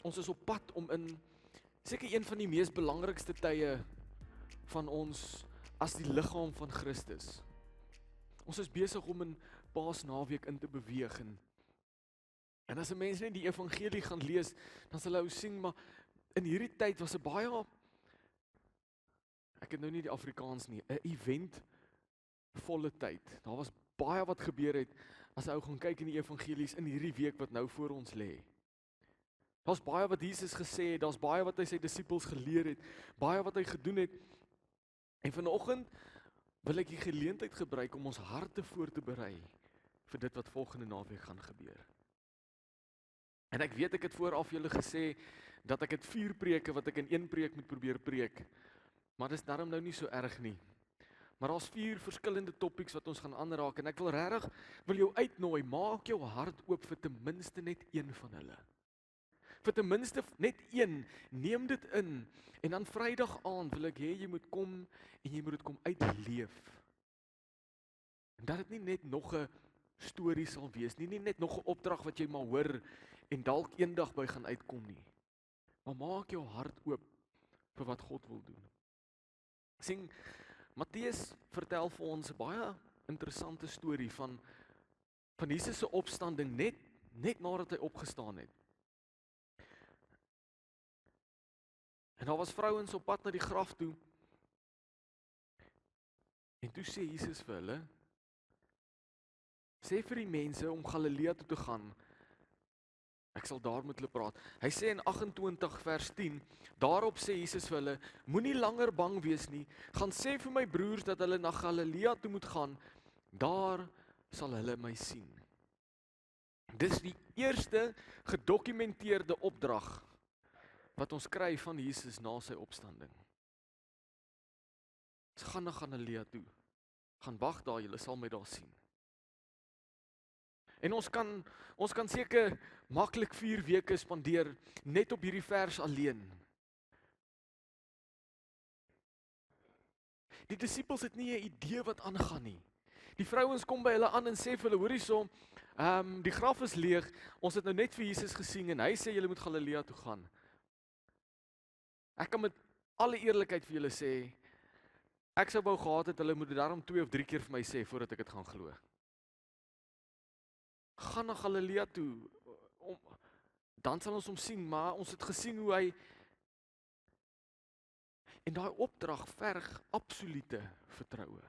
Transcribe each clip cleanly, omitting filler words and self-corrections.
Ons is op pad om in seker een van die mees belangrikste tye van ons as die liggaam van Christus. Ons is besig om in Paasnaweek in te beweeg en as 'n mens net die evangelie gaan lees, dan sal hy sien maar in hierdie tyd was 'n baie, ek het nou nie die Afrikaans nie, 'n eventvolle tyd. Daar was baie wat gebeur het as ou gaan kyk in die evangelies in hierdie week wat nou voor ons lê. Daar's baie wat Jesus gesê het, daar's baie wat hy sy disippels geleer het, baie wat hy gedoen het. En vanoggend wil ek die geleentheid gebruik om ons harte voor te berei vir dit wat volgende naweek gaan gebeur. En ek weet ek het vooraf julle gesê dat ek het 4 preke wat ek in 1 preek moet probeer preek. Maar dis daarom nou nie so erg nie. Maar daar's 4 verskillende topics wat ons gaan aanraak en ek wil jou uitnooi, maak jou hart oop vir ten minste net een van hulle. Vir ten minste net een, neem dit in en dan Vrydag aand wil ek hê jy moet kom en jy moet dit kom uitleef. En dat dit nie net nog 'n storie sal wees nie, nie net nog 'n opdrag wat jy maar hoor en dalk eendag by gaan uitkom nie. Maar maak jou hart oop vir wat God wil doen. Sien, Matteus vertel vir ons 'n baie interessante storie van Jesus se opstanding net nadat hy opgestaan het. En daar was vrouens op pad na die graf toe. En toe sê Jesus vir hulle, sê vir die mense om Galilea toe te gaan. Ek sal daar met hulle praat. Hy sê in 28 vers 10, daarop sê Jesus vir hulle, moenie langer bang wees nie, gaan sê vir my broers dat hulle na Galilea toe moet gaan, daar sal hulle my sien. Dis die eerste gedokumenteerde opdrag wat ons kry van Jesus na sy opstanding. Gaan na Galilea toe, gaan wag daar, julle sal my daar sien. En ons kan seker maklik 4 weke spandeer net op hierdie vers alleen. Die disippels het nie 'n idee wat aangaan nie. Die vrouens kom by hulle aan en sê vir hulle, hoor hierso, die graf is leeg, ons het nou net vir Jesus gesien en hy sê julle moet Galilea toe gaan. Ek kan met alle eerlikheid vir julle sê, ek sou wou gehad het, hulle moet dit daarom 2 of 3 keer vir my sê, voordat ek dit gaan glo. Gaan na Galilea toe, dan sal ons hom sien, maar ons het gesien hoe hy, en daai opdrag verg absolute vertroue.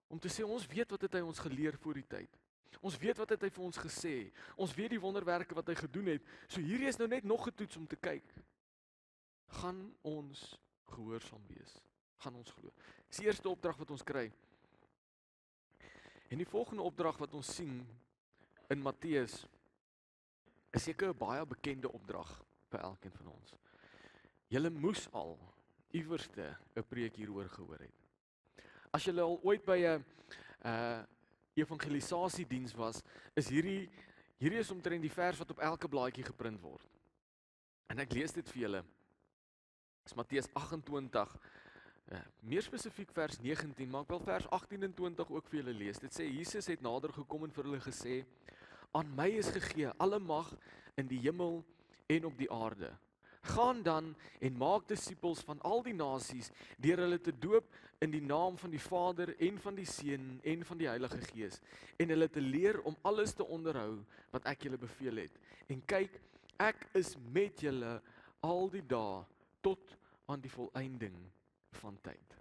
Om te sê, ons weet wat het hy ons geleer voor die tyd. Ons weet wat het hy vir ons gesê. Ons weet die wonderwerke wat hy gedoen het. So hierdie is nou net nog 'n toets om te kyk. Gaan ons gehoorsaam wees? Gaan ons glo? Dis die eerste opdrag wat ons kry. En die volgende opdrag wat ons sien in Matteus is seker 'n baie bekende opdrag vir elkeen van ons. Julle moes al iewerste 'n preek hieroor gehoor het. As julle al ooit by 'n evangelisasiediens was, is hierdie is omtrent die vers wat op elke blaadjie geprint word. En ek lees dit vir julle. Dis Matteus 28, meer spesifiek vers 19, maar ek wil vers 18 en 20 ook vir julle lees. Dit sê, Jesus het nader gekom en vir hulle gesê, aan my is gegee alle mag in die hemel en op die aarde. Gaan dan en maak disippels van al die nasies, deur hulle te doop in die naam van die Vader en van die Seun en van die Heilige Gees, en hulle te leer om alles te onderhou wat ek julle beveel het. En kyk, ek is met julle al die dae tot aan die volëinding van tyd.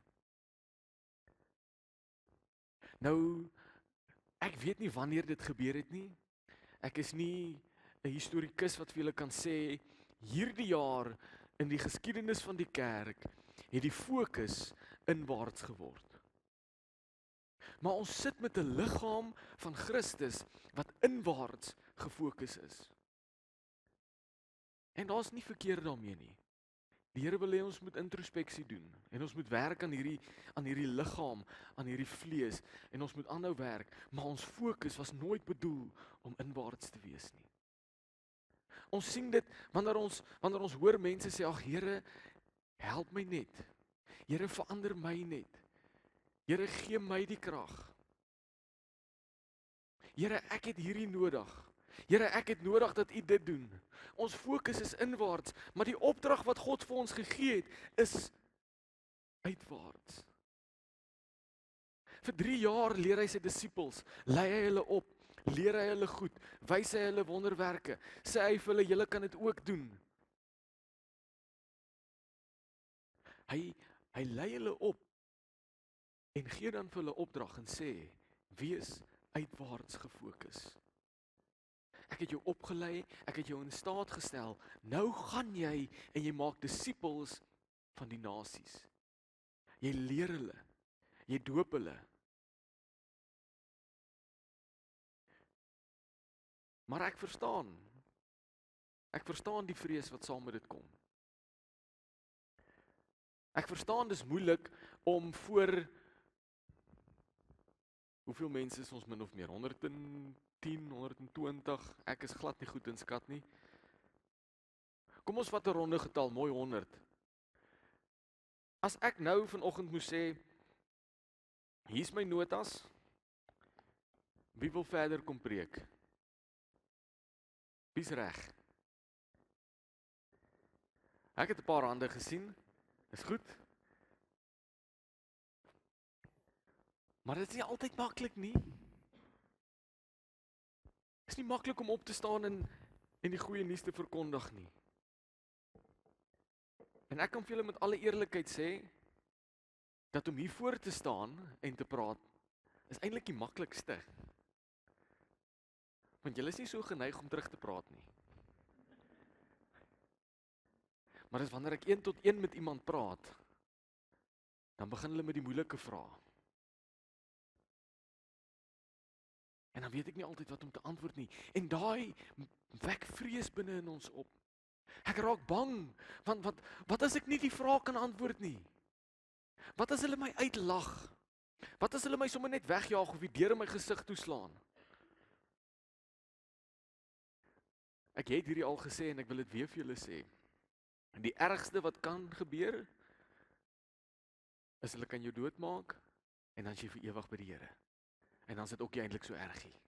Nou, ek weet nie wanneer dit gebeur het nie. Ek is nie 'n historikus wat vir julle kan sê, hierdie jaar in die geskiedenis van die kerk het die fokus inwaarts geword. Maar ons sit met 'n liggaam van Christus wat inwaarts gefokus is. En daar's nie verkeerd daarmee nie. Die Here wil hê ons moet introspeksie doen en ons moet werk aan hierdie liggaam, aan hierdie vlees en ons moet aanhou werk, maar ons fokus was nooit bedoel om inwaarts te wees nie. Ons sien dit wanneer ons hoor mense sê, ag Here, help my net. Here, verander my net. Here, gee my die krag. Here, ek het hierdie nodig. Here, ek het nodig dat U dit doen. Ons fokus is inwaarts, maar die opdrag wat God vir ons gegee het, is uitwaarts. Vir 3 jaar leer hy sy disippels, lei hy hulle op, leer hy hulle goed, wys hy hulle wonderwerke, sê hy vir hulle, julle kan dit ook doen. Hy lei hulle op en gee dan vir hulle opdrag en sê, wees uitwaarts gefokus. Ek het jou opgelei, ek het jou in staat gestel, nou gaan jy en jy maak disippels van die nasies. Jy leer hulle, jy doop hulle. Maar ek verstaan die vrees wat saam met dit kom. Ek verstaan dis moeilik om voor, hoeveel mense is ons min of meer, 110, 120, ek is glad nie goed in skat nie. Kom ons vat 'n ronde getal, mooi 100. As ek nou vanoggend moes sê, hier's my notas, wie wil verder kom preek? Wie's reg? Ek het 'n paar hande gesien, is goed. Maar dit is nie altyd maklik nie. Dit is nie maklik om op te staan en die goeie nuus te verkondig nie. En ek kan vir julle met alle eerlikheid sê, dat om hier voor te staan en te praat, is eintlik die maklikste. Want julle is nie so geneig om terug te praat nie. Maar dis wanneer ek 1 tot 1 met iemand praat, dan begin hulle met die moeilike vrae. En dan weet ek nie altyd wat om te antwoord nie. En daai wek vrees binne in ons op. Ek raak bang, want wat as ek nie die vraag kan antwoord nie? Wat as hulle my uitlag? Wat as hulle my sommer net wegjaag of die deur in my gesig toeslaan? Ek het hierdie al gesê en ek wil dit weer vir julle sê. En die ergste wat kan gebeur, is hulle kan jou doodmaak, en dan is jy vir ewig by die Here. En dan is dit ook nie eintlik so erg nie.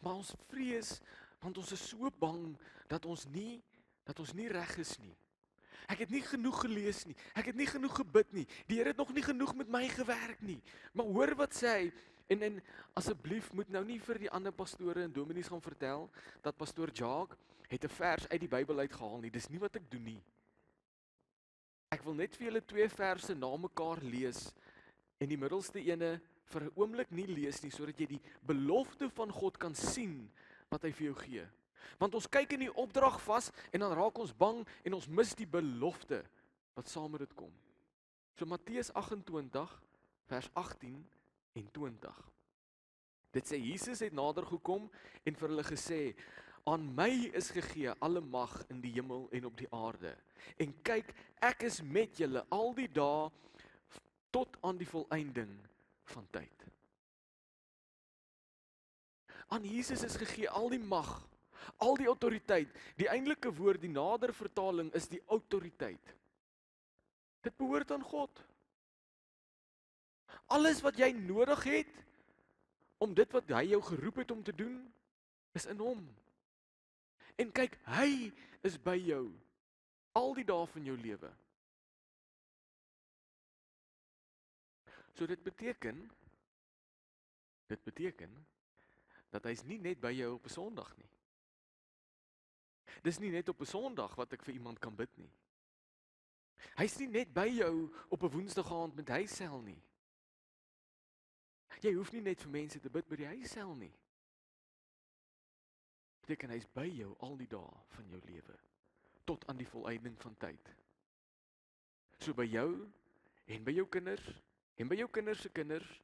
Maar ons vrees, want ons is so bang, dat ons nie reg is nie. Ek het nie genoeg gelees nie, ek het nie genoeg gebid nie, die Here het nog nie genoeg met my gewerk nie. Maar hoor wat sê hy, en asseblief moet nou nie vir die ander pastore en dominees gaan vertel, dat pastoor Jacques het 'n vers uit die Bybel uitgehaal nie, dis nie wat ek doen nie. Ek wil net vir julle 2 verse na mekaar lees, en die middelste ene vir 'n oomblik nie lees nie, sodat jy die belofte van God kan sien, wat hy vir jou gee. Want ons kyk in die opdrag vas, en dan raak ons bang, en ons mis die belofte, wat saam met dit kom. So Matteus 28, vers 18 en 20. Dit sê, Jesus het nader gekom, en vir hulle gesê, aan my is gegee alle mag in die hemel en op die aarde. En kyk, ek is met julle al die dae, tot aan die volëinding van tyd. Aan Jesus is gegee al die mag, al die autoriteit. Die eintlike woord, die nader vertaling, is die autoriteit. Dit behoort aan God. Alles wat jy nodig het, om dit wat hy jou geroep het om te doen, is in hom. En kyk, hy is by jou, al die dae van jou lewe. So dit beteken, dat hy's nie net by jou op 'n Sondag nie. Dis nie net op 'n Sondag wat ek vir iemand kan bid nie. Hy's nie net by jou op 'n Woensdag aand met huissel nie. Jy hoef nie net vir mense te bid by die huissel nie. Beteken hy's by jou al die dae van jou lewe, tot aan die volëinding van tyd. So by jou, en by jou kinders, en by jou kinders se kinders,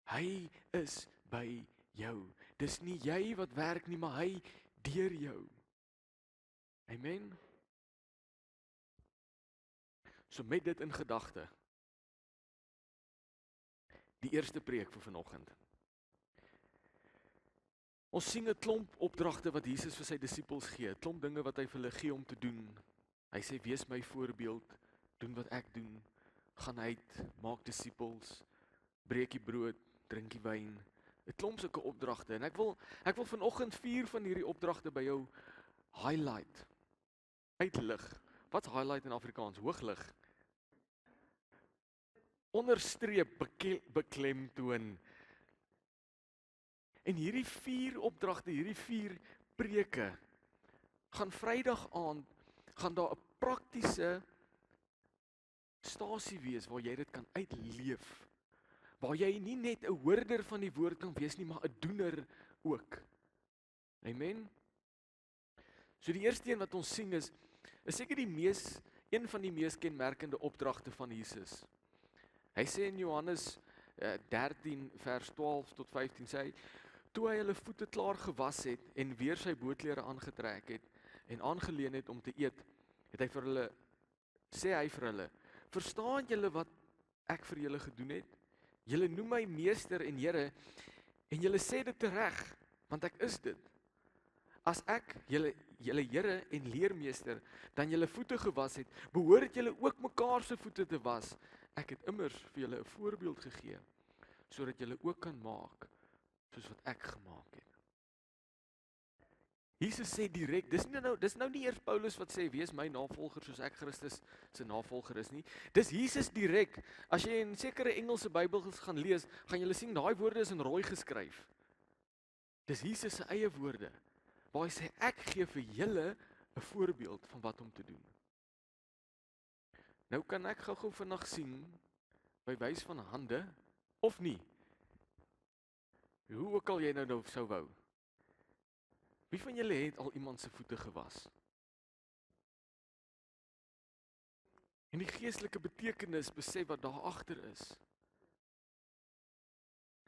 hy is by jou. Dis nie jy wat werk nie, maar hy deur jou. Amen. So met dit in gedagte, die eerste preek vir vanoggend. Ons sien 'n klomp opdragte wat Jesus vir sy disippels gee, 'n klomp dinge wat hy vir hulle gee om te doen. Hy sê, wees my voorbeeld, doen wat ek doen, gaan uit, maak disippels, breek die brood, drink die wyn. 'n Klomp sulke opdragte en ek wil vanoggend 4 van hierdie opdragte by jou highlight, uitlig. Wat's highlight in Afrikaans? Hooglig. Onderstreep, beklemtoon. En hierdie 4 opdragte, hierdie 4 preke, gaan Vrydag aand, gaan daar 'n praktiese stasie wees waar jy dit kan uitleef. Waar jy nie net 'n hoorder van die woord kan wees nie, maar 'n doener ook. Amen. So die eerste een wat ons sien is seker een van die mees kenmerkende opdragte van Jesus. Hy sê in Johannes 13 vers 12 tot 15 sê hy, toe hy hulle voete klaar gewas het en weer sy bootklere aangetrek het en aangeleen het om te eet, sê hy vir hulle, verstaan julle wat ek vir julle gedoen het? Julle noem my meester en Here en julle sê dit reg, want ek is dit. As ek julle Here en leermeester dan julle voete gewas het, behoort julle ook mekaar se voete te was. Ek het immers vir julle 'n voorbeeld gegee, sodat julle ook kan maak soos wat ek gemaak het. Jesus sê direk, dis nou nie eers Paulus wat sê wees my navolger soos ek Christus se navolger is nie. Dis Jesus direk. As jy in sekere Engelse Bybels gaan lees, gaan jy sien daai woorde is in rooi geskryf. Dis Jesus se eie woorde. Waar hy sê ek gee vir julle 'n voorbeeld van wat om te doen. Nou kan ek gou-gou vinnig sien by wys van hande of nie. Hoe ook al jy nou sou wou. Wie van julle het al iemand se voete gewas? En die geestelike betekenis besef wat daar agter is.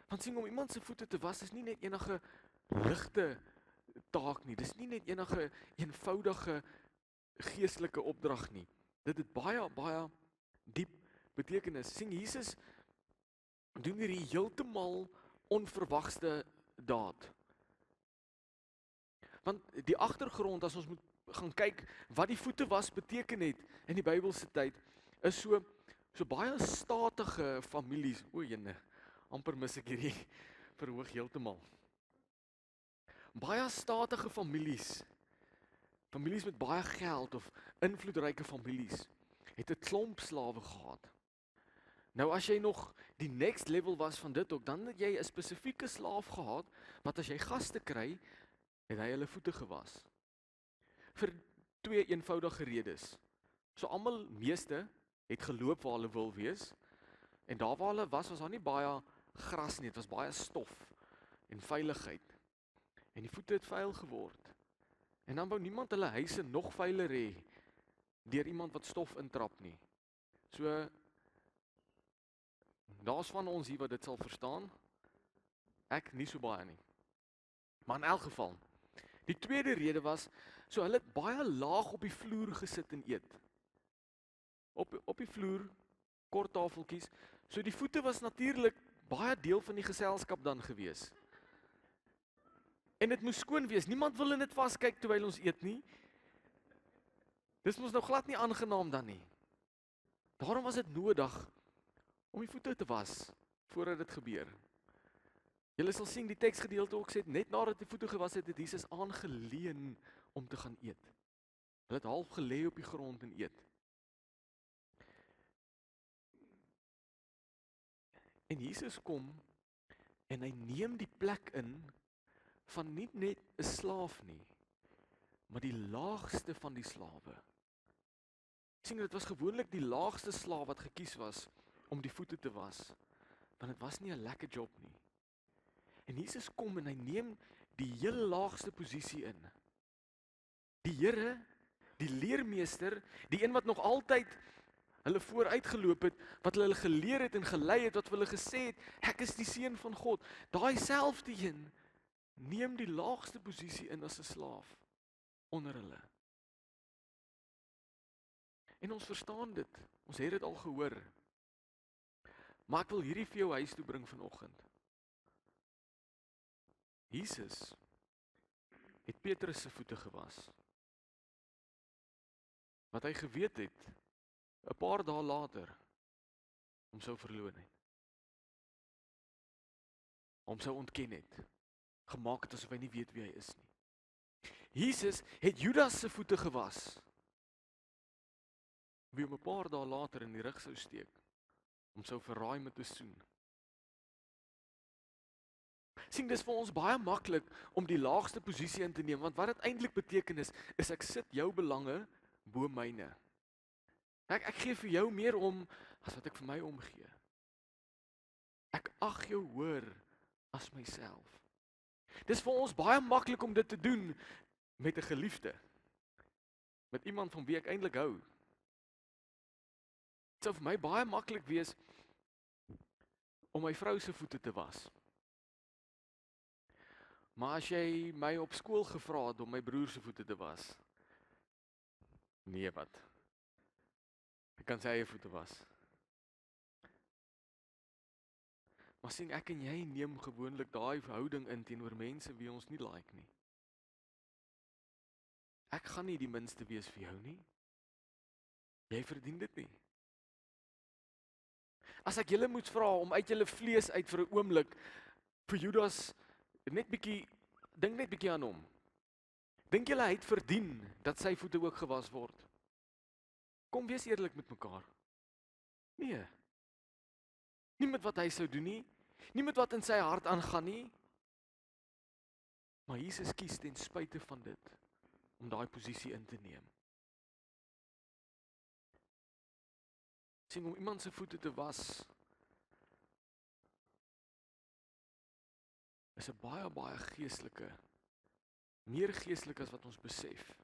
Want sien om iemand se voete te was is nie net enige ligte taak nie. Dis nie net enige eenvoudige geestelike opdrag nie. Dit het baie diep betekenis. Sien Jesus doen hierdie heeltemal onverwagste daad. Want die agtergrond as ons moet gaan kyk wat die voete was beteken het in die Bybelse tyd is so baie statige families. O jene, amper mis ek hierdie verhoog heeltemal. Baie statige families met baie geld of invloedryke families het 'n klomp slawe gehad. Nou as jy nog die next level was van dit ook, dan het jy 'n spesifieke slaaf gehad wat as jy gaste kry, het hy hulle voete gewas. Vir 2 eenvoudige redes. So almal meeste het geloop waar hulle wil wees en daar waar hulle was daar nie baie gras nie, dit was baie stof en veiligheid. En die voete het vuil geword. En dan wou niemand hulle huise nog vuiler hê deur iemand wat stof intrap nie. So daar's van ons hier wat dit sal verstaan. Ek nie so baie nie. Maar in elk geval, die tweede rede was, so hulle het baie laag op die vloer gesit en eet. Op die vloer, kort tafeltjies. So die voete was natuurlik baie deel van die geselskap dan gewees. En dit moes skoon wees. Niemand wil in dit vaskyk terwyl ons eet nie. Dis mos nou glad nie aangenaam dan nie. Daarom was dit nodig om die voete te was voordat dit gebeur. Julle sal sien die teksgedeelte ook sê net nadat die voete gewas het Jesus aangeleen om te gaan eet. Hulle het half gelê op die grond en eet. En Jesus kom en hy neem die plek in van nie net 'n slaaf nie, maar die laagste van die slawe. Sien, dit was gewoonlik die laagste slaaf wat gekies was om die voete te was, want dit was nie 'n lekker job nie. En Jesus kom en hy neem die heel laagste posisie in. Die Here, die leermeester, die een wat nog altyd hulle vooruitgeloop het, wat hulle geleer het en gelei het, wat hulle gesê het, ek is die seun van God. Daai selfde een neem die laagste posisie in as 'n slaaf onder hulle. En ons verstaan dit. Ons het dit al gehoor. Maar ek wil hierdie vir jou huis toe bring vanoggend. Jesus het Petrus se voete gewas. Wat hy geweet het 'n paar dae later hom sou verloon het. hom sou ontken het, gemaak het asof hy nie weet wie hy is nie. Jesus het Judas se voete gewas, wie hom 'n paar dae later in die rug sou steek, om sou verraai met 'n soen. Sien, dis vir ons baie maklik om die laagste posisie in te neem, want wat dit eintlik beteken is ek sit jou belange bo myne. Ek gee vir jou meer om as wat ek vir my omgee. Ek ag jou hoër as myself. Dis vir ons baie maklik om dit te doen met 'n geliefde. Met iemand van wie ek eintlik hou. Dit sou vir my baie maklik wees om my vrou se voete te was. Maar as jy my op skool gevra het om my broer se voete te was, nee wat? Ek kan sy eie voete was. Maar sien, ek en jy neem gewoonlik daai verhouding in teenoor mense wie ons nie like nie. Ek gaan nie die minste wees vir jou nie. Jy verdien dit nie. As ek julle moet vra om uit julle vlees uit vir 'n oomblik vir Judas dink net bietjie aan hom. Dink julle hy het verdien dat sy voete ook gewas word? Kom wees eerlik met mekaar. Nee. Nie met wat hy sou doen nie. Nie met wat in sy hart aangaan nie. Maar Jesus kies ten spyte van dit om daai posisie in te neem. Sien, om iemand se voete te was is 'n baie geestelike, meer geestelik as wat ons besef.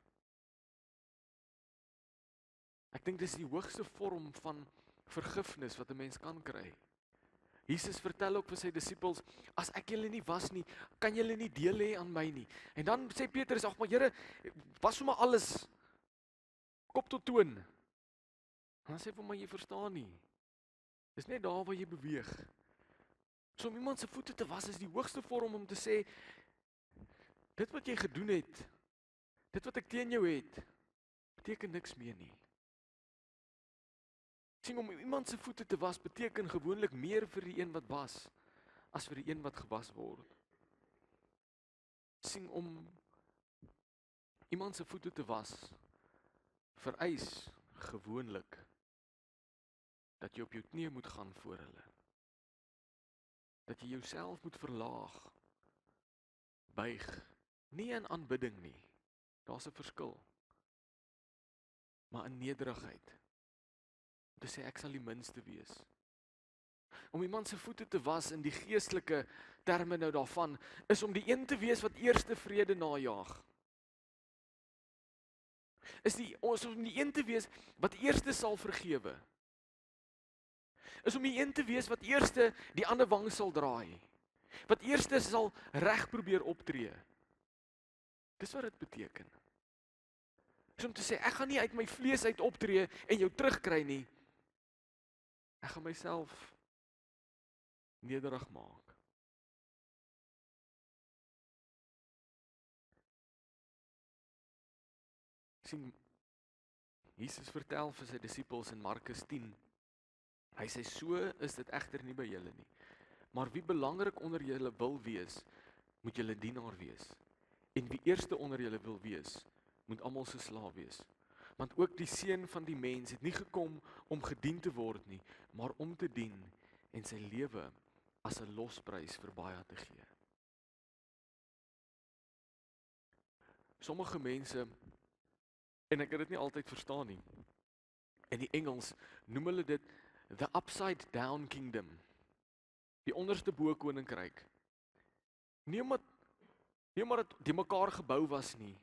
Ek dink dis die hoogste vorm van vergifnis wat 'n mens kan kry. Jesus vertel ook vir sy disippels, as ek julle nie was nie, kan julle nie deel hê aan my nie. En dan sê Petrus, ag maar Here, was sommer alles kop tot toon. En dan sê hy vir my, jy verstaan nie. Dis net daar waar jy beweeg. So om iemand se voete te was is die hoogste vorm om te sê, dit wat jy gedoen het, dit wat ek teen jou het, beteken niks meer nie. Sien, om iemand se voete te was beteken gewoonlik meer vir die een wat was as vir die een wat gewas word. Sien, om iemand se voete te was vereis gewoonlik dat jy op jou knieë moet gaan voor hulle. Dat jy jouself moet verlaag, buig, nie in aanbidding nie. Daar's 'n verskil. Maar in nederigheid. Om te sê ek sal die minste wees. Om iemand se voete te was in die geestelike terme nou daarvan, is om die een te wees wat eerste vrede najaag. Is om die een te wees wat eerste sal vergewe. Is om die een te wees wat eerste die ander wang sal draai. Wat eerste sal reg probeer optree. Dis wat dit beteken. Is om te sê, ek gaan nie uit my vlees uit optree en jou terugkry nie. Ek gaan myself nederig maak. Sien, Jesus vertel vir sy disippels in Markus 10, hy sê, so is dit egter nie by julle nie. Maar wie belangrik onder julle wil wees, moet julle dienaar wees. En wie eerste onder julle wil wees, moet almal se slaaf wees. Want ook die seun van die mens het nie gekom om gedien te word nie, maar om te dien en sy lewe as 'n losprys vir baie te gee. Sommige mense, en ek het dit nie altyd verstaan nie, in die Engels noem hulle dit the upside down kingdom, die onderste bo koninkryk. Nie omdat dit die mekaar gebou was nie,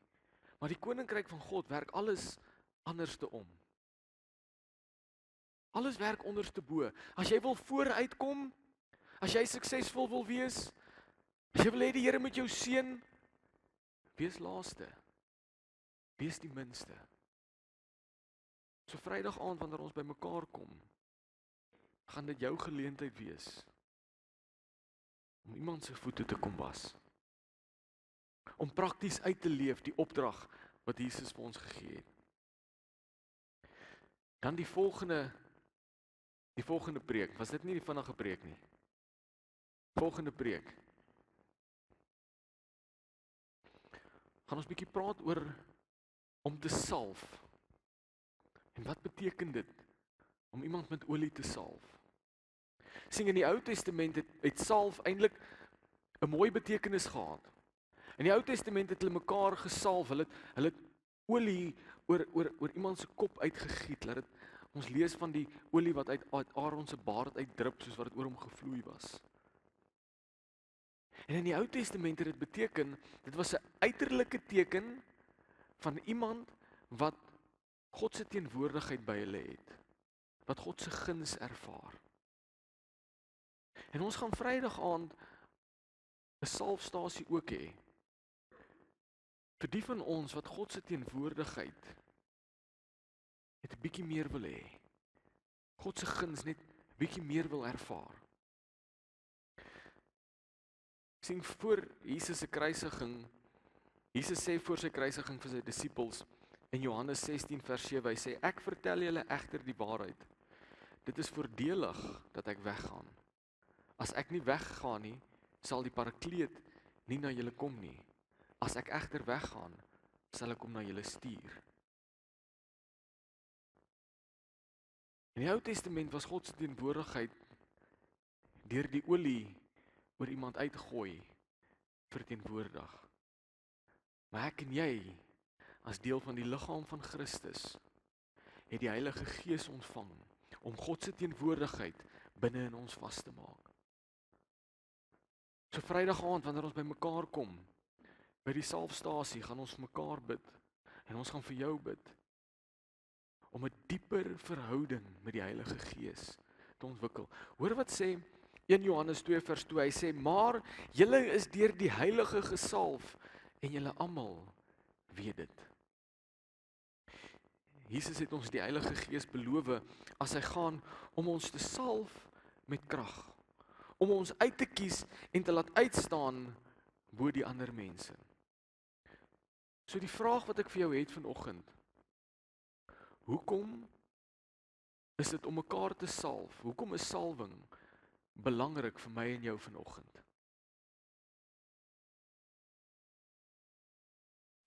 maar die koninkryk van God werk alles anderste om. Alles werk onderste bo. As jy wil vooruitkom, as jy suksesvol wil wees, as jy wil hê die Here moet jou seën, wees laaste. Wees die minste. So Vrydag aand wanneer ons by mekaar kom, gaan dit jou geleentheid wees om iemand se voete te kom was. Om prakties uit te leef die opdrag wat Jesus vir ons gegee het. Dan die volgende preek, was dit nie die vinnige preek nie? Volgende preek gaan ons bietjie praat oor om te salf. En wat beteken dit om iemand met olie te salf? Sien, in die Ou Testament het salf eintlik 'n mooi betekenis gehad. In die Ou Testament het hulle mekaar gesalf, hulle het olie oor iemand se kop uitgegiet. Ons lees van die olie wat uit Aaron se baard uitdrup soos wat dit oor hom gevloei was. En in die Ou Testament het dit beteken, dit was 'n uiterlike teken van iemand wat God se teenwoordigheid by hulle het, wat God se guns ervaar. En ons gaan Vrydag aand 'n salfstasie ook hê. Vir die van ons wat God se teenwoordigheid net 'n bietjie meer wil hê. God se guns net 'n bietjie meer wil ervaar. Sien, voor Jesus se kruisiging, Jesus sê voor sy kruisiging vir sy disippels in Johannes 16 vers 7, hy sê, ek vertel julle egter die waarheid. Dit is voordelig dat ek weggaan. As ek nie weggaan nie, sal die Parakleet nie na julle kom nie. As ek egter weggaan, sal ek hom na julle stuur. In die Ou Testament was God se teenwoordigheid deur die olie oor iemand uitgooi verteenwoordig. Maar ek en jy, as deel van die liggaam van Christus, het die Heilige Gees ontvang om God se teenwoordigheid binne in ons vas te maak. So Vrydag aand, wanneer ons by mekaar kom, by die salfstasie, gaan ons vir mekaar bid, en ons gaan vir jou bid, om 'n dieper verhouding met die Heilige Gees te ontwikkel. Hoor wat sê 1 Johannes 2 vers 2, hy sê, maar julle is deur die Heilige gesalf, en julle almal weet dit. Jesus het ons die Heilige Gees beloof, as hy gaan om ons te salf met krag, om ons uit te kies en te laat uitstaan bo die ander mense. So die vraag wat ek vir jou het vanoggend, hoekom is dit om mekaar te salf? Hoekom is salwing belangrik vir my en jou vanoggend?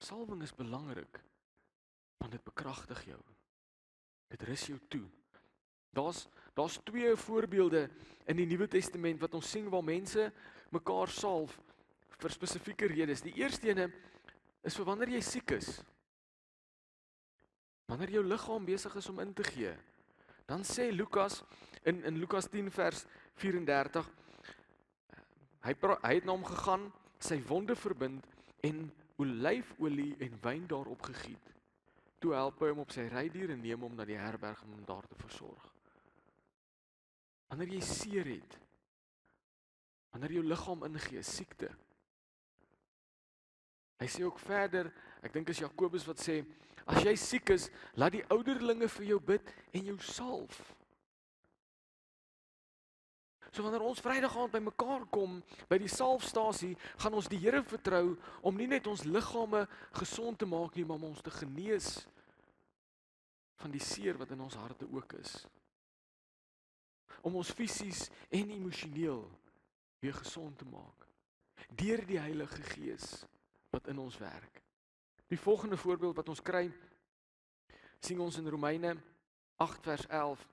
Salwing is belangrik, want dit bekragtig jou. Dit rus jou toe. Daar's twee voorbeelde in die Nuwe Testament wat ons sien waar mense mekaar salf vir spesifieke redes. Die eerste ene is vir wanneer jy siek is. Wanneer jou liggaam besig is om in te gee. Dan sê Lukas in Lukas 10 vers 34, hy het na hom gegaan, sy wonde verbind en olyfolie en wyn daarop gegiet. Toe help hy hom op sy rydier en neem hom na die herberg om hom daar te versorg. Wanneer jy seer het, wanneer jou liggaam ingee, siekte. Hy sê ook verder, ek dink is Jakobus wat sê, as jy siek is, laat die ouderlinge vir jou bid en jou salf. So wanneer ons Vrydag aand by mekaar kom, by die salfstasie, gaan ons die Here vertrou om nie net ons liggame gesond te maak nie, maar om ons te genees van die seer wat in ons harte ook is. Om ons fisies en emosioneel weer gesond te maak. Deur die Heilige Gees wat in ons werk. Die volgende voorbeeld wat ons kry, sien ons in Romeine 8 vers 11,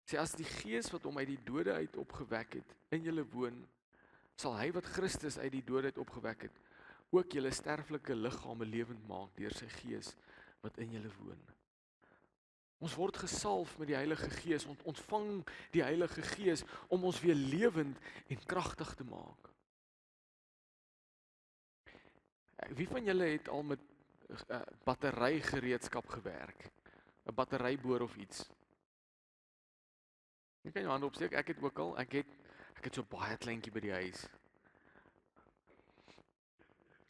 sê as die Gees wat hom uit die dode uit opgewek het, in julle woon, sal hy wat Christus uit die dode uit opgewek het, ook julle sterflike liggame lewend maak deur sy Gees wat in julle woon. Ons word gesalf met die Heilige Gees, ons ontvang die Heilige Gees om ons weer lewend en kragtig te maak. Wie van julle het al met batterygereedskap gewerk? 'n Batteryboor of iets? Jy kan jou hand opsteek, ek het ook al, ek het so baie kleintjie by die huis.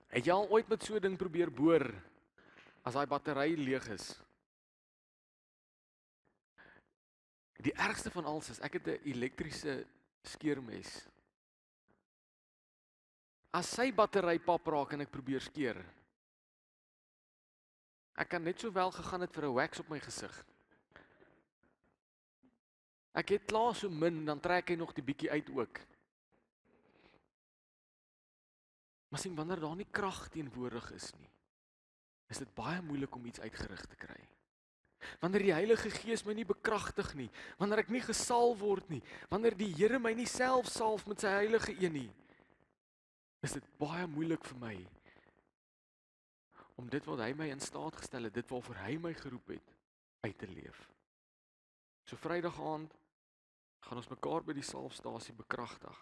Het jy al ooit met so 'n ding probeer boor, as daai battery leeg is? Die ergste van alles is, ek het 'n elektriese skeermes. As sy battery pap raak en ek probeer skeer, ek kan net so wel gegaan het vir 'n wax op my gesig. Ek het klaar so min, dan trek hy nog die bietjie uit ook. Maar sien, wanneer daar nie krag teenwoordig is nie, is dit baie moeilik om iets uitgerig te kry. Wanneer die Heilige Gees my nie bekragtig nie, wanneer ek nie gesalf word nie, wanneer die Here my nie self salf met sy Heilige Een nie, is dit baie moeilik vir my om dit wat hy my in staat gestel het, dit waarvoor hy my geroep het, uit te leef. So Vrydag aand gaan ons mekaar by die salfstasie bekragtig.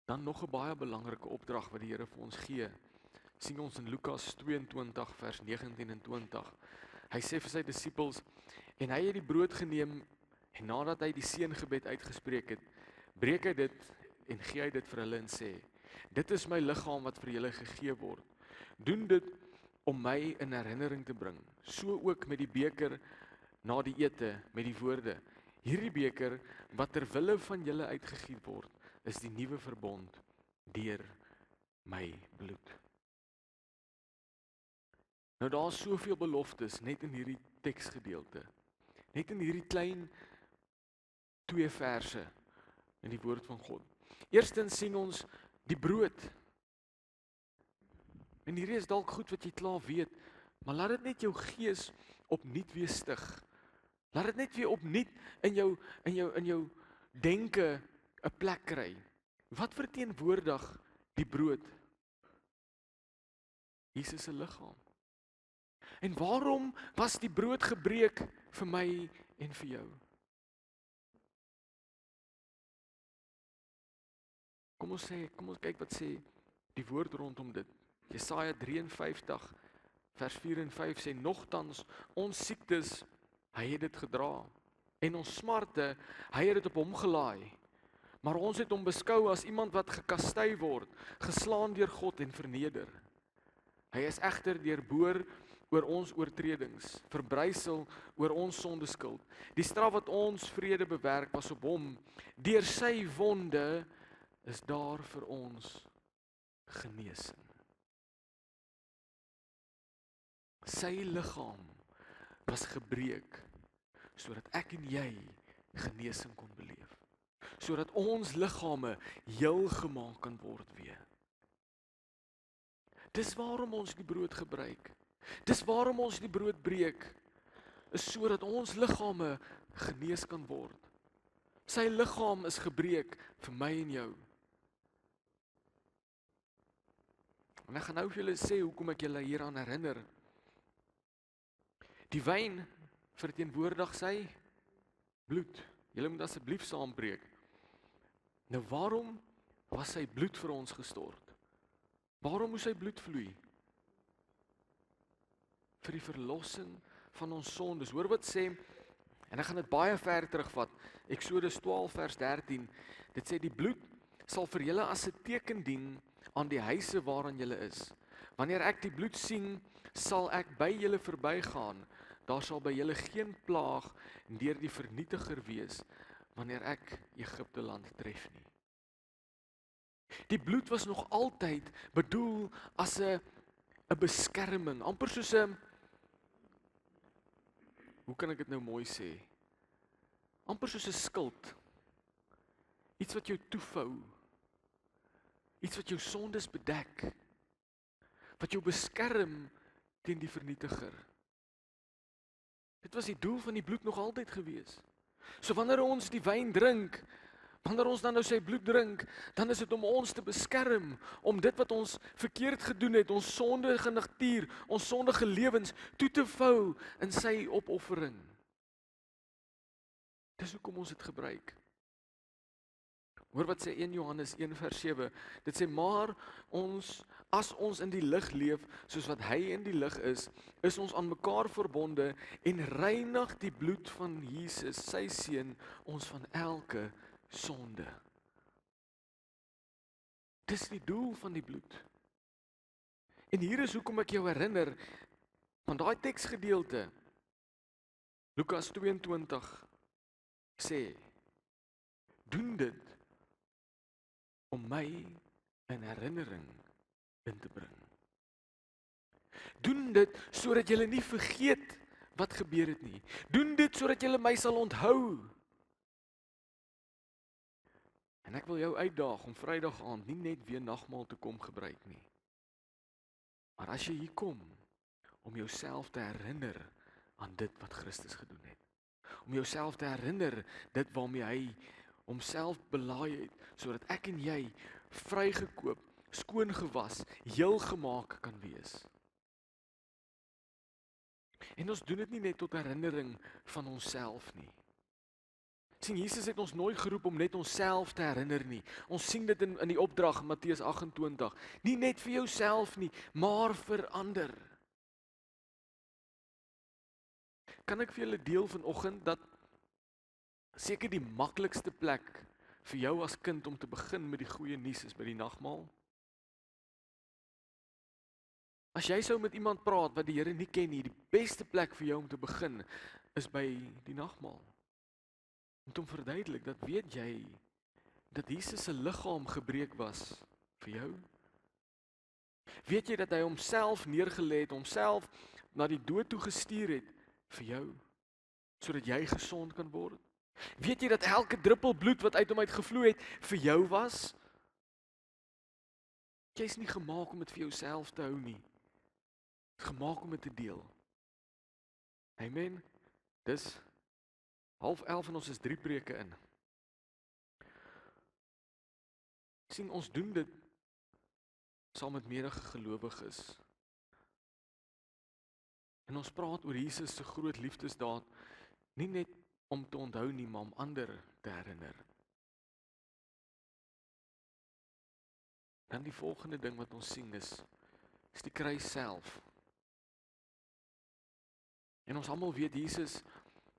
Dan nog 'n baie belangrike opdrag wat die Here vir ons gee, sien ons in Lukas 22 vers 19 en 20. Hy sê vir sy disippels, en hy het die brood geneem, en nadat hy die seëngebed uitgespreek het, breek hy dit en gee hy dit vir hulle en sê, dit is my liggaam wat vir julle gegee word. Doen dit om my in herinnering te bring. So ook met die beker na die ete met die woorde, hierdie beker wat ter wille van julle uitgegiet word, is die nuwe verbond deur my bloed. Nou daar is soveel beloftes net in hierdie teksgedeelte. Net in hierdie klein 2 verse in die woord van God. Eerstens sien ons die brood. En hierdie is dalk goed wat jy klaar weet, maar laat dit net jou gees opnuut weer stig. Laat dit net weer opnuut in jou denke 'n plek kry. Wat verteenwoordig die brood? Jesus se liggaam. En waarom was die brood gebreek vir my en vir jou? Kom ons kyk wat sê die woord rondom dit. Jesaja 53 vers 4 en 5 sê, nogtans ons siektes, hy het dit gedra, en ons smarte, hy het dit op hom gelaai. Maar ons het hom beskou as iemand wat gekastei word, geslaan deur God en verneder. Hy is egter deurboor oor ons oortredings, verbrysel oor ons sondeskuld. Die straf wat ons vrede bewerk was op hom, deur sy wonde is daar vir ons genesing. Sy liggaam was gebreek, sodat ek en jy genesing kon beleef. Sodat ons liggame heel gemaak kan word weer. Dis waarom ons die brood gebruik. Dis waarom ons die brood breek, is sodat ons liggame genees kan word. Sy liggaam is gebreek vir my en jou. En ek gaan nou vir julle sê hoekom ek julle hieraan herinner. Die wyn verteenwoordig sy bloed. Julle moet asseblief saambreek. Nou waarom was sy bloed vir ons gestort? Waarom moes sy bloed vloei? Vir die verlossing van ons sondes. Hoor wat sê, en ek gaan dit baie ver terugvat, Eksodus 12 vers 13, dit sê die bloed sal vir julle as 'n teken dien aan die huise waarin julle is. Wanneer ek die bloed sien, sal ek by julle verbygaan. Daar sal by julle geen plaag deur die vernietiger wees, wanneer ek Egipte land tref nie. Die bloed was nog altyd bedoel as 'n beskerming, amper soos 'n, hoe kan ek dit nou mooi sê? Amper soos 'n skild. Iets wat jou toevou. Iets wat jou sondes bedek. Wat jou beskerm teen die vernietiger. Dit was die doel van die bloed nog altyd gewees. So wanneer ons die wyn drink, wanneer ons dan nou sy bloed drink, dan is dit om ons te beskerm, om dit wat ons verkeerd gedoen het, ons sondige natuur, ons sondige lewens, toe te vou in sy opoffering. Dis hoekom ons dit gebruik. Hoor wat sê 1 Johannes 1 vers 7, dit sê, maar as ons in die lig leef, soos wat hy in die lig is ons aan mekaar verbonde en reinig die bloed van Jesus, sy seun, ons van elke sonde. Dis die doel van die bloed. En hier is hoekom ek jou herinner, van daai teksgedeelte, Lukas 22, sê, doen dit, om my in herinnering in te bring. Doen dit, sodat julle nie vergeet wat gebeur het nie. Doen dit, sodat julle my sal onthou. En ek wil jou uitdaag om Vrydag aand nie net weer nagmaal te kom gebruik nie. Maar as jy hier kom, om jouself te herinner aan dit wat Christus gedoen het. Om jouself te herinner dit waarmee hy homself belaai het, sodat ek en jy vrygekoop, skoon gewas, heel gemaak kan wees. En ons doen dit nie net tot herinnering van onsself nie. Sien, Jesus het ons nooit geroep om net onsself te herinner nie. Ons sien dit in die opdrag in Matteus 28. Nie net vir jouself nie, maar vir ander. Kan ek vir julle deel vanoggend dat seker die maklikste plek vir jou as kind om te begin met die goeie nuus is by die nagmaal? As jy sou met iemand praat wat die Here nie ken nie, die beste plek vir jou om te begin is by die nagmaal. Om te verduidelik dat weet jy dat Jesus se liggaam gebreek was vir jou? Weet jy dat hy homself neergelê het, homself na die dood toe gestuur het vir jou, sodat jy gesond kan word? Weet jy dat elke druppel bloed wat uit hom uitgevloei het vir jou was? Jy's nie gemaak om dit vir jouself te hou nie. Gemaak om dit te deel. Amen. Dis 10:30 en ons is 3 preke in. Sien, ons doen dit saam met menige gelowiges. En ons praat oor Jesus se groot liefdesdaad, nie net om te onthou nie, maar om ander te herinner. Dan die volgende ding wat ons sien is die kruis self. En ons almal weet Jesus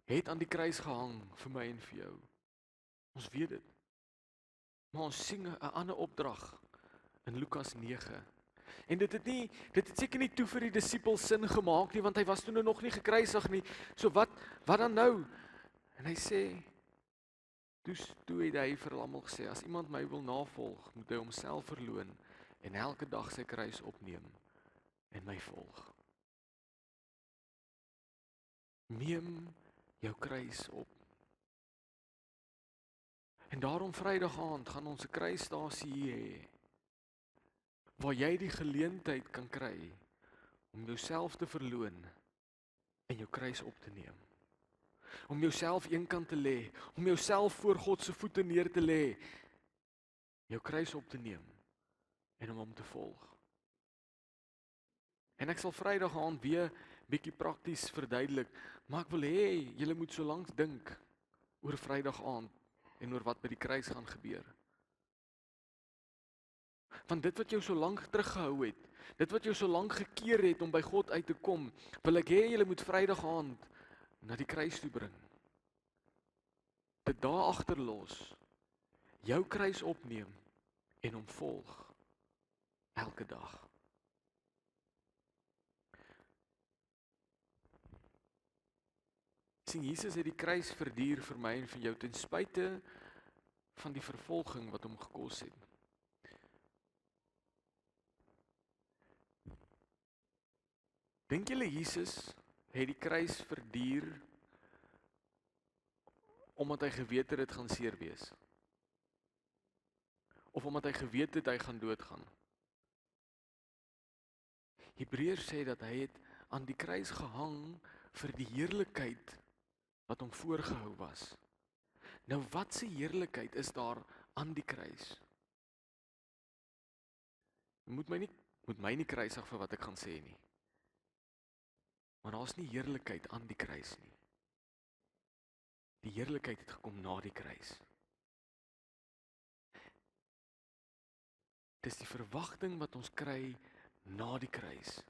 het aan die kruis gehang vir my en vir jou. Ons weet dit. Maar ons sien 'n ander opdrag in Lukas 9. En dit het seker nie toe vir die disippels sin gemaak nie, want hy was toe nog nie gekruisig nie. So wat dan nou? En hy sê, toe het hy vir almal gesê, as iemand my wil navolg, moet hy homself verloon en elke dag sy kruis opneem en my volg. Neem jou kruis op. En daarom Vrydag aand gaan ons 'n kruisstasie hier hê, waar jy die geleentheid kan kry om jouself te verloon en jou kruis op te neem. Om jouself eenkant te lê, om jouself voor God se voete neer te lê, jou kruis op te neem en om hom te volg. En ek sal Vrydag aand weer bietjie prakties verduidelik, maar ek wil hê julle moet so lank dink oor Vrydag aand en oor wat by die kruis gaan gebeur. Want dit wat jou so lank teruggehou het, dit wat jou so lank gekeer het om by God uit te kom, wil ek hê julle moet Vrydag aand na die kruis toe bring. Dit daar agterlos, jou kruis opneem en hom volg elke dag. Sien, Jesus het die kruis verduur vir my en vir jou ten spyte van die vervolging wat hom gekos het. Dink julle Jesus het die kruis verduur omdat hy geweet het dit gaan seer wees? Of omdat hy geweet het hy gaan doodgaan? Hebreërs sê dat hy het aan die kruis gehang vir die heerlikheid wat hom voorgehou was. Nou wat se heerlikheid is daar aan die kruis? Moet my nie kruisig vir wat ek gaan sê nie. Maar daar's nie heerlikheid aan die kruis nie. Die heerlikheid het gekom na die kruis. Dis die verwagting wat ons kry na die kruis.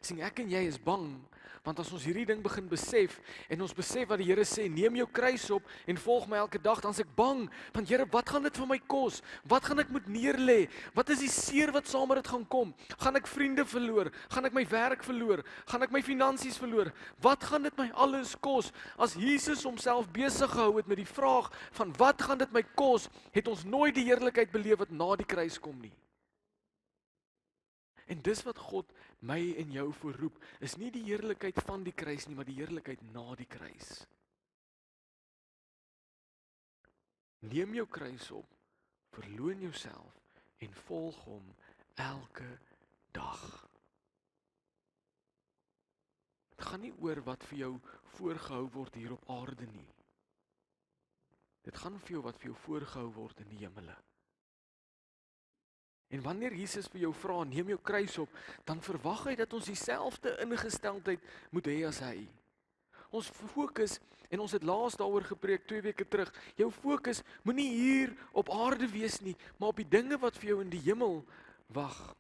Sien, ek en jy is bang, want as ons hierdie ding begin besef, en ons besef wat die Here sê, neem jou kruis op en volg my elke dag, dan is ek bang, want Here, wat gaan dit vir my kos? Wat gaan ek moet neerlê? Wat is die seer wat saam met dit gaan kom? Gaan ek vriende verloor? Gaan ek my werk verloor? Gaan ek my finansies verloor? Wat gaan dit my alles kos? As Jesus homself besig gehou het met die vraag van wat gaan dit my kos, het ons nooit die heerlikheid beleef wat na die kruis kom nie. En dis wat God my en jou voorroep, is nie die heerlikheid van die kruis nie, maar die heerlikheid na die kruis. Neem jou kruis op, verloon jouself en volg hom elke dag. Dit gaan nie oor wat vir jou voorgehou word hier op aarde nie. Dit gaan vir jou wat vir jou voorgehou word in die hemele. En wanneer Jesus vir jou vra, neem jou kruis op, dan verwag hy dat ons dieselfde ingesteldheid moet hê as hy. Ons fokus, en ons het laas daaroor gepreek 2 weke terug, jou fokus moenie hier op aarde wees nie, maar op die dinge wat vir jou in die hemel wag.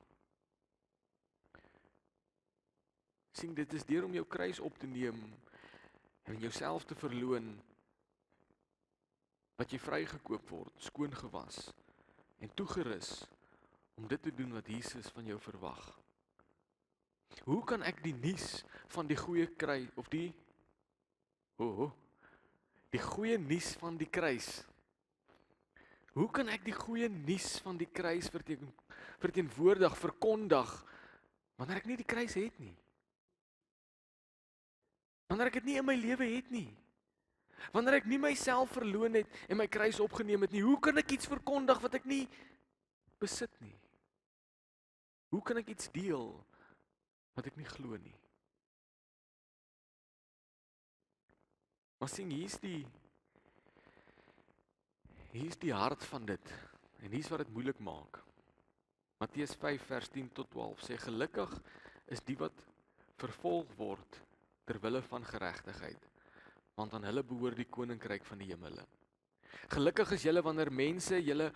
Sien, dit is deur om jou kruis op te neem en jouself te verloon, wat jy vrygekoop word, skoon gewas en toegerus om dit te doen wat Jesus van jou verwag. Hoe kan ek die nuus van die goeie kry, of die goeie nuus van die kruis? Hoe kan ek die goeie nuus van die kruis verteenwoordig, verkondig, wanneer ek nie die kruis het nie? Wanneer ek dit nie in my lewe het nie? Wanneer ek nie myself verloon het en my kruis opgeneem het nie, hoe kan ek iets verkondig wat ek nie besit nie? Hoe kan ek iets deel wat ek nie glo nie? Maar sien, hier's die hart van dit, en hier's wat dit moeilik maak. Matteus 5 vers 10 tot 12 sê, gelukkig is die wat vervolg word ter wille van geregtigheid, want aan hulle behoort die koninkryk van die hemele. Gelukkig is julle wanneer mense julle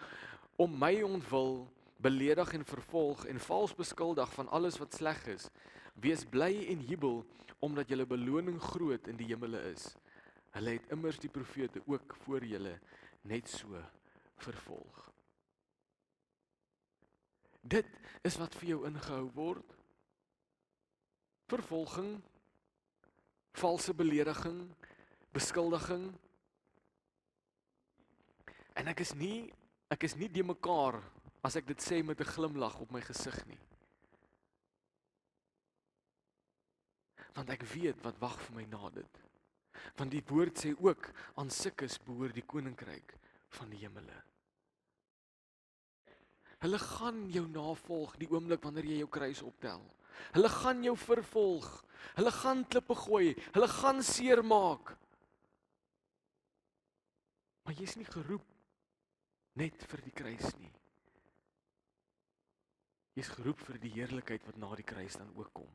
om my ontwil beledig en vervolg en vals beskuldig van alles wat sleg is. Wees bly en jubel, omdat julle beloning groot in die hemele is. Hulle het immers die profete ook voor julle net so vervolg. Dit is wat vir jou ingehou word. Vervolging, valse belediging, beskuldiging. En ek is nie de mekaar as ek dit sê met 'n glimlag op my gesig nie. Want ek weet wat wag vir my na dit. Want die woord sê ook, aan sikkes behoort die koninkryk van die hemele. Hulle gaan jou navolg die oomblik wanneer jy jou kruis optel. Hulle gaan jou vervolg. Hulle gaan klippe gooi. Hulle gaan seermaak. Maar jy is nie geroep net vir die kruis nie. Jy is geroep vir die heerlikheid wat na die kruis dan ook kom.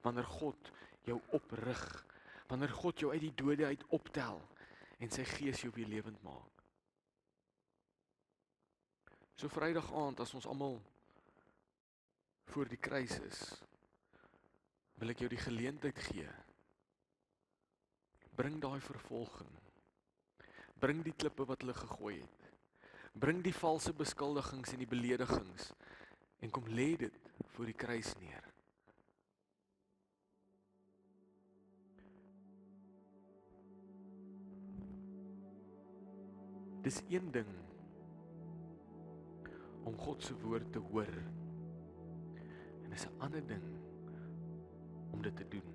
Wanneer God jou oprig, wanneer God jou uit die dode uit optel en sy gees jou weer lewend maak. So Vrydag aand, as ons almal voor die kruis is, wil ek jou die geleentheid gee. Bring daai vervolging. Bring die klippe wat hulle gegooi het. Bring die valse beskuldigings en die beledigings en kom lê dit voor die kruis neer. Dis een ding om God se woord te hoor. En dis 'n ander ding om dit te doen.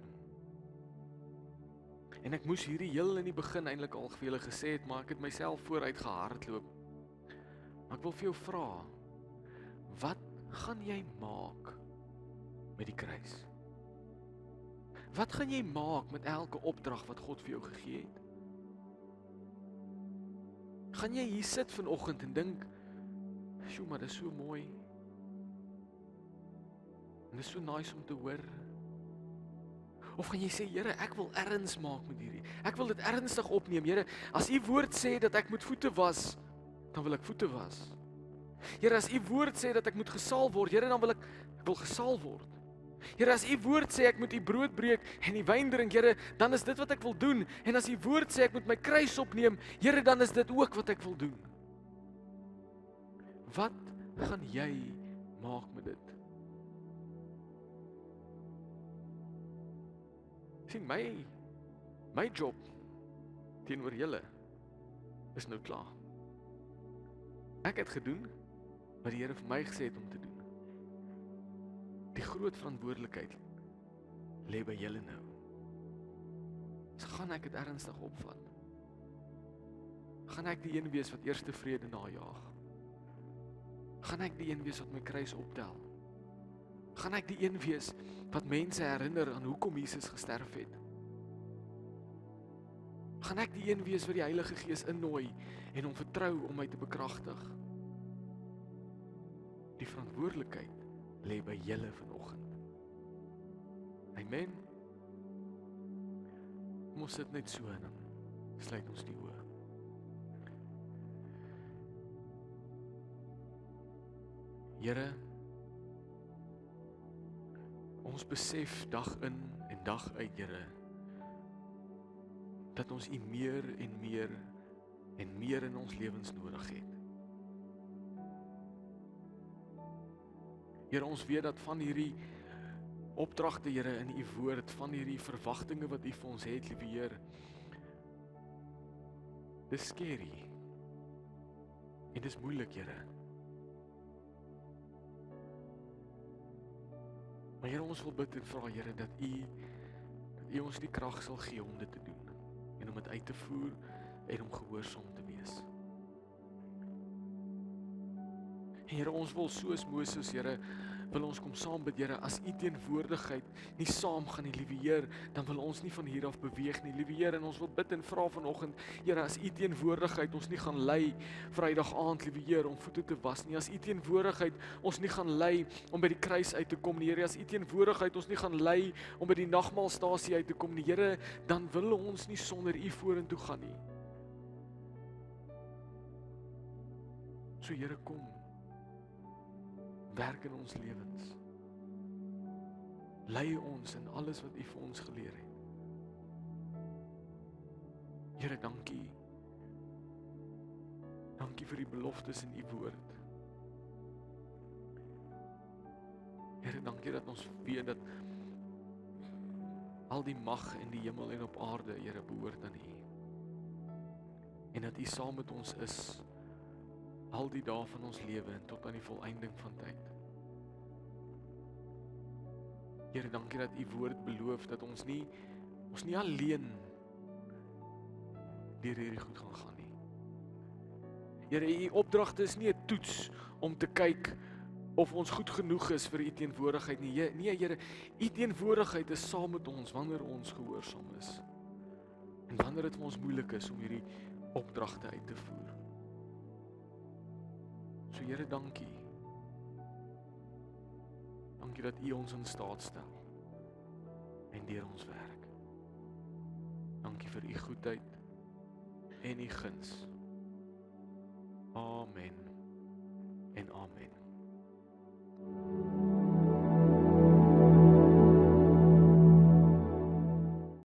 En ek moes hierdie heel in die begin eintlik al vir julle gesê het, maar ek het myself vooruit gehardloop. Maar ek wil vir jou vra, wat gaan jy maak met die kruis? Wat gaan jy maak met elke opdrag wat God vir jou gegee het? Gaan jy hier sit vanoggend en dink, "Sjoe, maar dis so mooi. En dis so nice om te hoor." Of gaan jy sê, "Here, ek wil erns maak met hierdie. Ek wil dit ernstig opneem, Here. As U woord sê dat ek moet voete was, dan wil ek voete was. Here, as U woord sê dat ek moet gesalf word, Here, dan wil ek wil gesalf word. Here, as U woord sê ek moet die brood breek en die wyn drink, Here, dan is dit wat ek wil doen. En as U woord sê ek moet my kruis opneem, Here, dan is dit ook wat ek wil doen." Wat gaan jy maak met dit? Sien, my job teenoor julle is nou klaar. Ek het gedoen wat die Here vir my gesê het om te doen. Die groot verantwoordelikheid lê by julle nou. So gaan ek dit ernstig opvat? Gaan ek die een wees wat eerste vrede najaag? Gaan ek die een wees wat my kruis optel? Gaan ek die een wees wat mense herinner aan hoekom Jesus gesterf het? Gaan ek die een wees wat die Heilige Gees innooi en hom vertrou om my te bekragtig? Die verantwoordelikheid lê by julle vanoggend. Amen. Kom ons sit net so en dan sluit ons die oë. Here, ons besef dag in en dag uit, Here, dat ons U meer en meer en meer in ons lewens nodig het. Here, ons weet dat van hierdie opdragte, Here, in U woord, van hierdie verwagtinge wat U vir ons het, liewe Heer, dis scary. En dis moeilik, Here. Maar Here, ons wil bid en vra, Here, dat U ons die krag sal gee om dit te doen en om dit uit te voer en om gehoorsaam te wees. En Here, ons wil soos Moses, Here, wil ons kom saam bid, Here, as U teenwoordigheid nie saam gaan nie, liewe Heer, dan wil ons nie van hier af beweeg nie, liewe Heer, en ons wil bid en vra vanoggend, Here, as U teenwoordigheid ons nie gaan lei Vrydag aand, liewe Heer, om voete te was nie, as U teenwoordigheid ons nie gaan lei om by die kruis uit te kom nie, Here, as U teenwoordigheid ons nie gaan lei om by die nagmaalstasie uit te kom nie, Here, dan wil ons nie sonder U vorentoe gaan nie. So Here, kom, werk in ons lewens. Lei ons in alles wat U vir ons geleer het. Here, dankie. Dankie vir die beloftes in U woord. Here, dankie dat ons weet dat al die mag in die hemel en op aarde, Here, behoort aan U. En dat U saam met ons is al die dae van ons lewe en tot aan die volëinding van tyd. Here, dankie dat U woord beloof dat ons nie alleen deur hierdie goed gaan gaan nie. Here, U opdragte is nie 'n toets om te kyk of ons goed genoeg is vir U teenwoordigheid nie. Nee, Here, U teenwoordigheid is saam met ons wanneer ons gehoorsaam is. En wanneer dit vir ons moeilik is om hierdie opdragte uit te voer. So Here, dankie. Dankie dat U ons in staat stel en deur ons werk. Dankie vir U goedheid en U guns. Amen en amen.